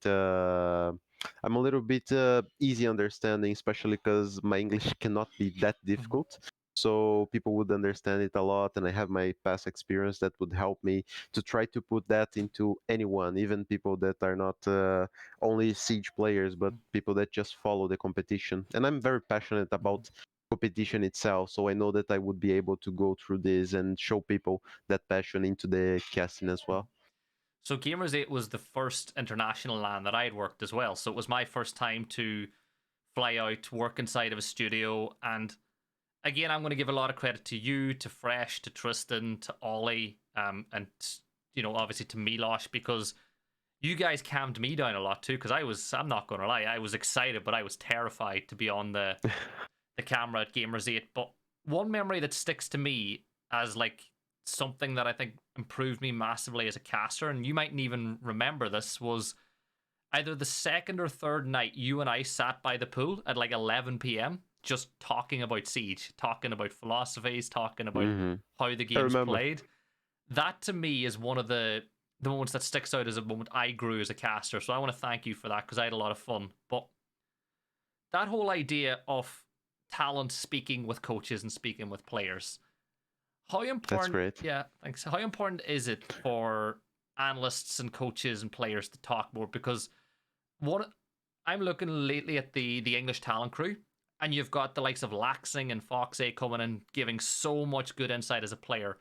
easy understanding, especially because my English cannot be that Mhm. difficult. So people would understand it a lot, and I have my past experience that would help me to try to put that into anyone, even people that are not only Siege players, but Mhm. people that just follow the competition. And I'm very passionate Mhm. about competition itself, so I know that I would be able to go through this and show people that passion into the casting as Mhm. well. So Gamers 8 was the first international LAN that I had worked as well. So it was my first time to fly out, work inside of a studio. And again, I'm going to give a lot of credit to you, to Fresh, to Tristan, to Ollie, and obviously to Milosh, because you guys calmed me down a lot too. Because I'm not going to lie, I was excited, but I was terrified to be on the camera at Gamers 8. But one memory that sticks to me as like something that I think improved me massively as a caster, and you mightn't even remember this, was either the second or third night you and I sat by the pool at like 11 p.m. just talking about Siege, talking about philosophies, talking about Hmm. how the I game's remember. played. That to me is one of the moments that sticks out as a moment I grew as a caster. So I want to thank you for that because I had a lot of fun. But that whole idea of talent speaking with coaches and speaking with players, how That's important, great. yeah, thanks. How important is it for analysts and coaches and players to talk more? Because what I'm looking lately at the English talent crew, and you've got the likes of Laxing and Foxay coming in, giving so much good insight as a player,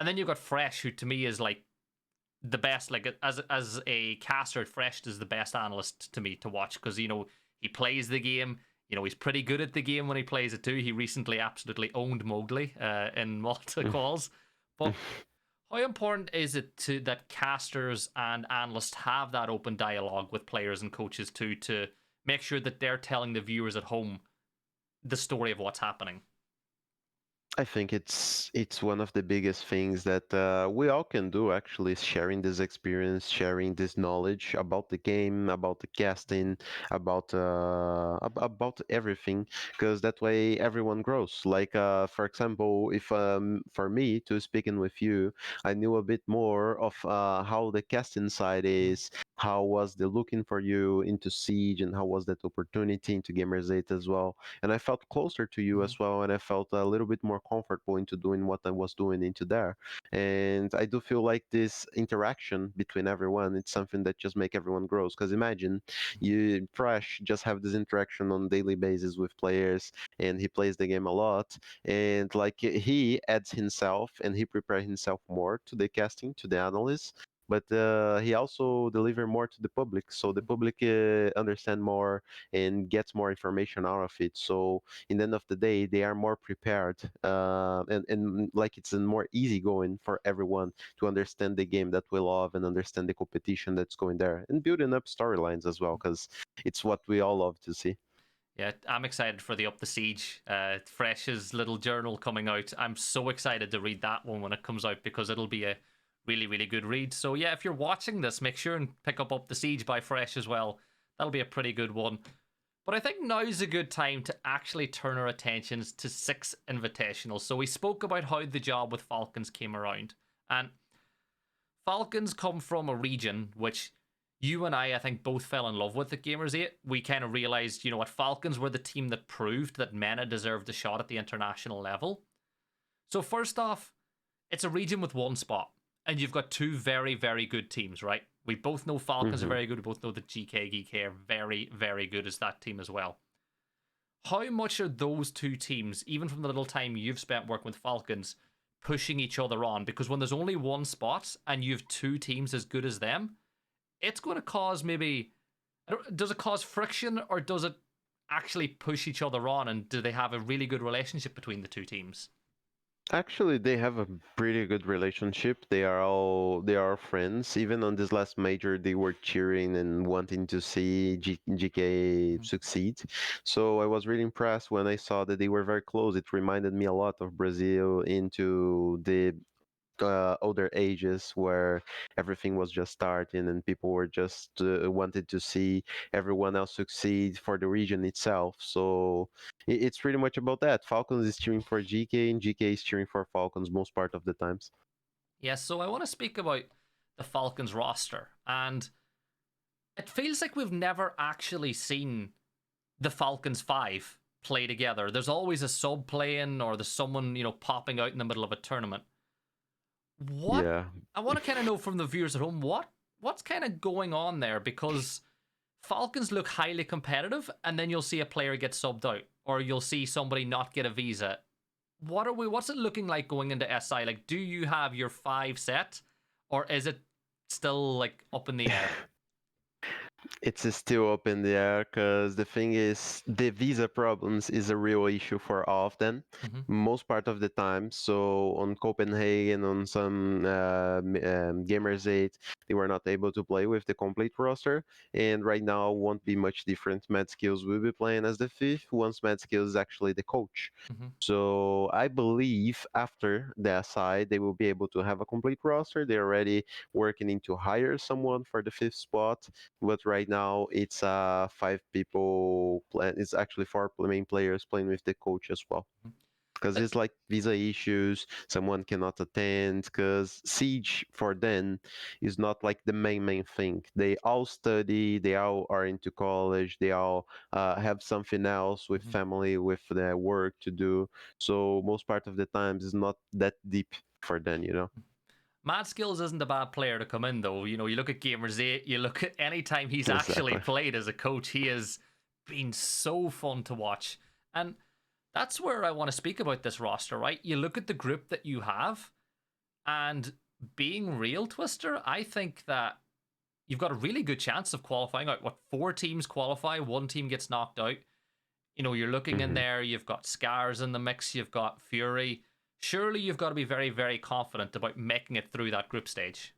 and then you've got Fresh, who to me is like the best. Like as a caster, Fresh is the best analyst to me to watch because he plays the game. He's pretty good at the game when he plays it too. He recently absolutely owned Mowgli in Malta calls. But how important is it to that casters and analysts have that open dialogue with players and coaches too, to make sure that they're telling the viewers at home the story of what's happening? I think it's one of the biggest things that we all can do actually, is sharing this experience, sharing this knowledge about the game, about the casting, about everything, because that way everyone grows. Like for example, if for me to speaking with you, I knew a bit more of how the casting side Mhm, is, how was the looking for you into Siege, and how was that opportunity into Gamers 8 as well, and I felt closer to you mhm, as well, and I felt a little bit more comfortable into doing what I was doing into there. And I do feel like this interaction between everyone, it's something that just make everyone grows. Because imagine mhm, you Fresh just have this interaction on daily basis with players, and he plays the game a lot, and like he adds himself and he prepare himself more to the casting, to the analysts, but he also deliver more to the public, so the mhm. public understand more and gets more information out of it. So in the end of the day, they are more prepared, and like it's a more easygoing for everyone to understand the game that we love and understand the competition that's going there, and building up storylines as well, because it's what we all love to see. Yeah, I'm excited for the Up the Siege, Fresh's little journal coming out. I'm so excited to read that one when it comes out because it'll be a really, really good read. So yeah, if you're watching this, make sure and pick up the Siege by Fresh as well. That'll be a pretty good one. But I think now's a good time to actually turn our attentions to 6 Invitationals. So we spoke about how the job with Falcons came around. And Falcons come from a region which you and I think, both fell in love with at Gamers 8. We kind of realized, you know what, Falcons were the team that proved that MENA deserved a shot at the international level. So, first off, it's a region with one spot, and you've got two very, very good teams, right? We both know Falcons are Hmm. very good. We both know that GK are very, very good as that team as well. How much are those two teams, even from the little time you've spent working with Falcons, pushing each other on? Because when there's only one spot and you have two teams as good as them, it's going to cause maybe. Does it cause friction or does it actually push each other on? And do they have a really good relationship between the two teams? Actually, they have a pretty good relationship. They are friends. Even on this last major, they were cheering and wanting to see GK Mhm. succeed. So I was really impressed when I saw that they were very close. It reminded me a lot of Brazil into the older ages, where everything was just starting and people were just wanted to see everyone else succeed for the region itself. So it's pretty much about that. Falcons is cheering for GK and GK is cheering for Falcons most part of the times. Yes, so I want to speak about the Falcons roster. And it feels like we've never actually seen the Falcons 5 play together. There's always a sub playing or there's someone, popping out in the middle of a tournament. What Yeah. I want to kind of know from the viewers at home, what's kind of going on there? Because Falcons look highly competitive, and then you'll see a player get subbed out, or you'll see somebody not get a visa. What's it looking like going into SI? Like, do you have your 5 set, or is it still like up in the air? It's still up in the air because the thing is, the visa problems is a real issue for all of them, Mm-hmm, most part of the time. So on Copenhagen, on some Gamers 8, they were not able to play with the complete roster. And right now won't be much different. Mad Skills will be playing as the fifth, once Mad Skills is actually the coach. mm-hmm. So I believe after the SI, they will be able to have a complete roster. They're already working into hire someone for the fifth spot, but right now it's 5 people plan. It's actually 4 main players playing with the coach as well. Because Like, it's like visa issues, someone cannot attend. Because Siege for them is not like the main thing. They all study, they all are into college, they all have something else with mhm. family, with their work to do. So most part of the times is not that deep for them, you know. Mad Skills isn't a bad player to come in, though. You look at Gamers 8, you look at any time he's actually Exactly. played as a coach, he has been so fun to watch. And that's where I want to speak about this roster, right? You look at the group that you have, and being real, Twister, I think that you've got a really good chance of qualifying out. What, 4 teams qualify, 1 team gets knocked out. You're looking in Hmm. there, you've got Scars in the mix, you've got Fury. Surely you've got to be very, very confident about making it through that group stage.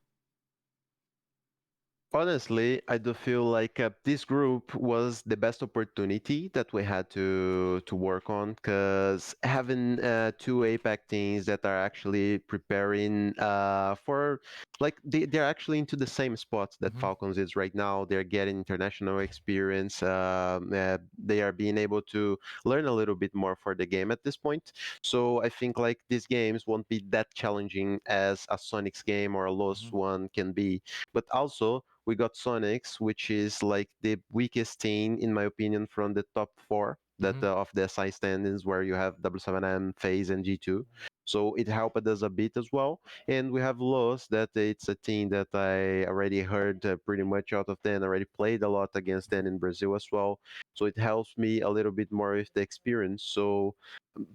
Honestly, I do feel like this group was the best opportunity that we had to work on because having two APAC teams that are actually preparing for like they're actually into the same spots that Mm-hmm. Falcons is right now. They're getting international experience. They are being able to learn a little bit more for the game at this point. So I think like these games won't be that challenging as a Sonics game or a Lost Mm-hmm. one can be. But also we got Sonics, which is like the weakest team, in my opinion, from the top four that Mm-hmm. of the SI standings, where you have W7M, FaZe, and G2. So it helped us a bit as well. And we have Los, that it's a team that I already heard pretty much out of them, already played a lot against them in Brazil as well. So it helps me a little bit more with the experience. So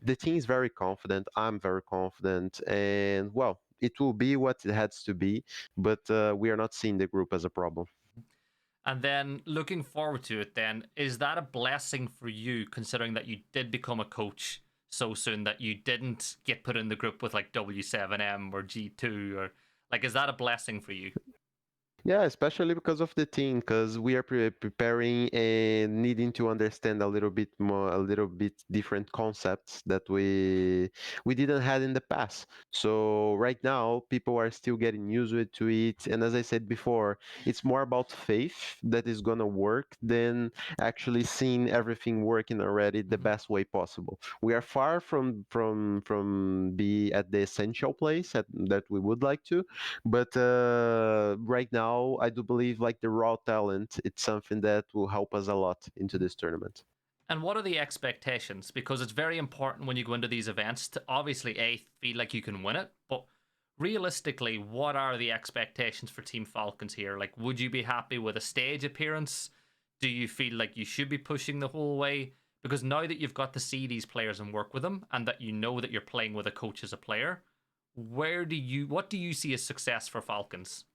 the team is very confident. I'm very confident. And well, it will be what it has to be, but we are not seeing the group as a problem. And then looking forward to it, then, is that a blessing for you, considering that you did become a coach so soon that you didn't get put in the group with like W7M or G2? Or like, is that a blessing for you? Yeah, especially because of the team, because we are preparing and needing to understand a little bit more, a little bit different concepts that we didn't had in the past. So right now, people are still getting used to it, and as I said before, it's more about faith that is gonna work than actually seeing everything working already the Mm-hmm. best way possible. We are far from be at the essential place that we would like to, but right now, I do believe like the raw talent, it's something that will help us a lot into this tournament. And what are the expectations? Because it's very important when you go into these events to obviously feel like you can win it, but realistically, what are the expectations for Team Falcons here? Like, would you be happy with a stage appearance? Do you feel like you should be pushing the whole way? Because now that you've got to see these players and work with them, and that you know that you're playing with a coach as a player, what do you see as success for Falcons?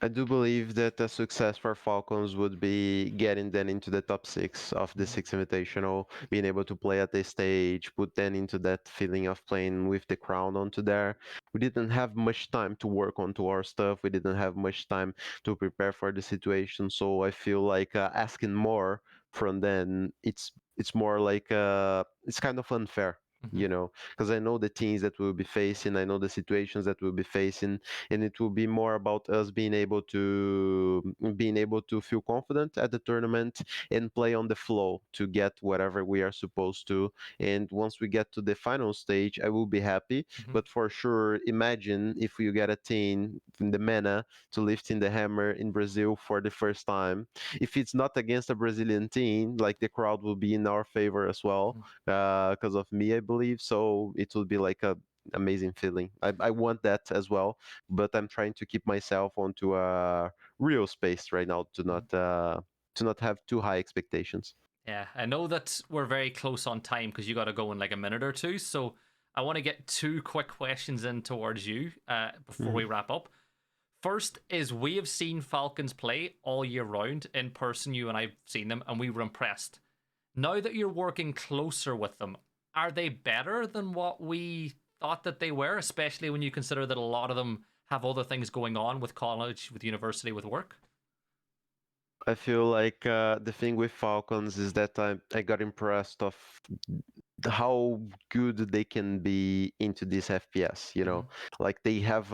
I do believe that a success for Falcons would be getting them into the top six of the Mm-hmm. six invitational, being able to play at the stage, put them into that feeling of playing with the crown onto there. We didn't have much time to work onto our stuff. We didn't have much time to prepare for the situation. So I feel like asking more from them, it's more like it's kind of unfair. Mm-hmm. You know, because I know the teams that we'll be facing, I know the situations that we'll be facing, and it will be more about us being able to feel confident at the tournament and play on the flow to get whatever we are supposed to. And once we get to the final stage, I will be happy. Mm-hmm. But for sure, imagine if you get a team in the MENA to lift in the hammer in Brazil for the first time. If it's not against a Brazilian team, like the crowd will be in our favor as well, because of me, I believe. So it will be like a amazing feeling. I want that as well, but I'm trying to keep myself onto a real space right now Mm-hmm. to not have too high expectations. Yeah, I know that we're very close on time because you got to go in like a minute or two. So I want to get two quick questions in towards you before we Mhm. wrap up. First is we have seen Falcons play all year round in person. You and I've seen them, and we were impressed. Now that you're working closer with them, are they better than what we thought that they were? Especially when you consider that a lot of them have other things going on with college, with university, with work. I feel like the thing with Falcons is that I got impressed of how good they can be into this FPS, you Mm-hmm. know, like they have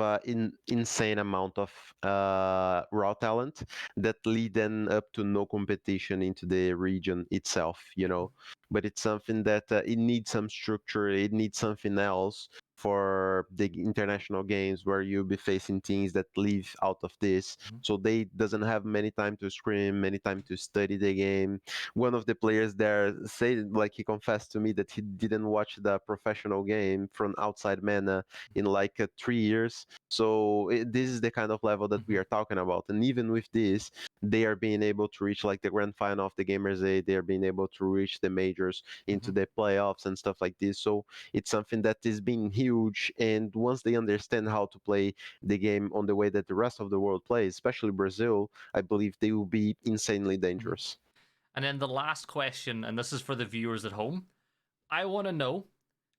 insane amount of raw talent that lead them up to no competition into the region itself, you know, but it's something that it needs some structure, it needs something else for the international games where you'll be facing teams that live out of this, Mm-hmm. so they doesn't have many time to scrim, many time to study the game. One of the players there said, like, he confessed to me that he didn't watch the professional game from outside MENA in like 3 years. So this is the kind of level that we Mm-hmm. are talking about, and even with this, they are being able to reach like the grand final of the Gamers A. They are being able to reach the majors into Mm-hmm. the playoffs and stuff like this. So it's something that is being huge, and once they understand how to play the game on the way that the rest of the world plays, especially Brazil, I believe they will be insanely Mm-hmm. dangerous. And then the last question, and this is for the viewers at home. I want to know,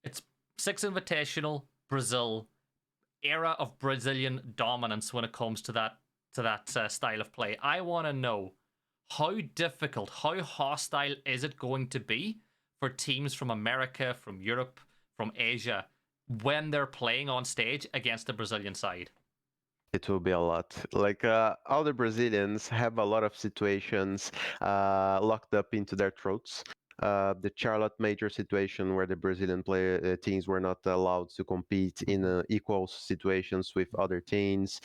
it's six invitational, Brazil, era of Brazilian dominance when it comes to that style of play. I want to know how difficult, how hostile is it going to be for teams from America, from Europe, from Asia when they're playing on stage against the Brazilian side? It will be a lot. Like all the Brazilians have a lot of situations locked up into their throats. The Charlotte major situation where the Brazilian teams were not allowed to compete in equal situations with other teams.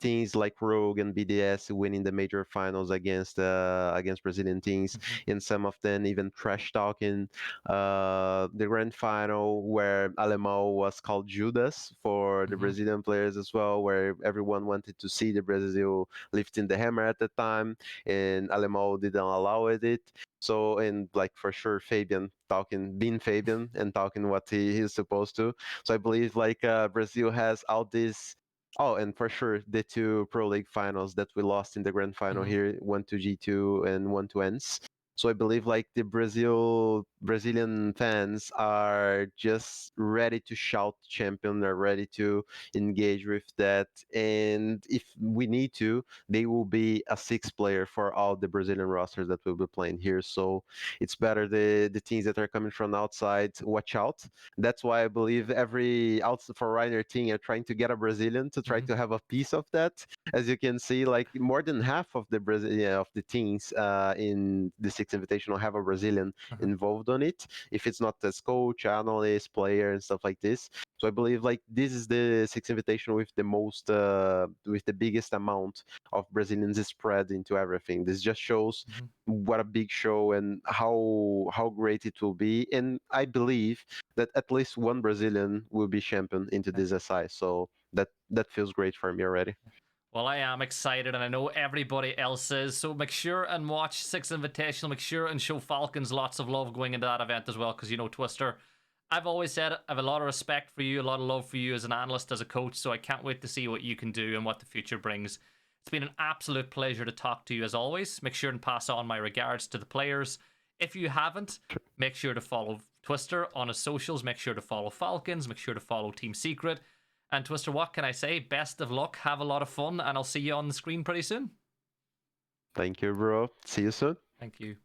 Teams like Rogue and BDS winning the major finals against Brazilian teams, and some of them even trash talking. The grand final where Alemão was called Judas for the Brazilian players as well, where everyone wanted to see the Brazil lifting the hammer at the time, and Alemão didn't allow it. So, and like for sure, Fabian being Fabian and talking what he's supposed to. So I believe like Brazil has all this. Oh, and for sure, the two Pro League finals that we lost in the grand final here, one to G2 and one to ENS. So I believe like the Brazilian fans are just ready to shout champion. They're ready to engage with that, and if we need to, they will be a six player for all the Brazilian rosters that will be playing here. So it's better the teams that are coming from outside watch out. That's why I believe every outside for Reiner team are trying to get a Brazilian to try to have a piece of that. As you can see, like more than half of the of the teams in the Six Invitational have a Brazilian involved on it. If it's not as coach, analyst, player, and stuff like this. So I believe like this is the Six Invitational with the most, with the biggest amount of Brazilians spread into everything. This just shows what a big show and how great it will be. And I believe that at least one Brazilian will be champion into this SI. So that feels great for me already. Well, I am excited, and I know everybody else is. So make sure and watch Six Invitational. Make sure and show Falcons lots of love going into that event as well, because, you know, Twister, I've always said I have a lot of respect for you, a lot of love for you as an analyst, as a coach, so I can't wait to see what you can do and what the future brings. It's been an absolute pleasure to talk to you as always. Make sure and pass on my regards to the players. If you haven't, make sure to follow Twister on his socials. Make sure to follow Falcons. Make sure to follow Team Secret. And Twister, what can I say? Best of luck, have a lot of fun, and I'll see you on the screen pretty soon. Thank you, bro. See you soon. Thank you.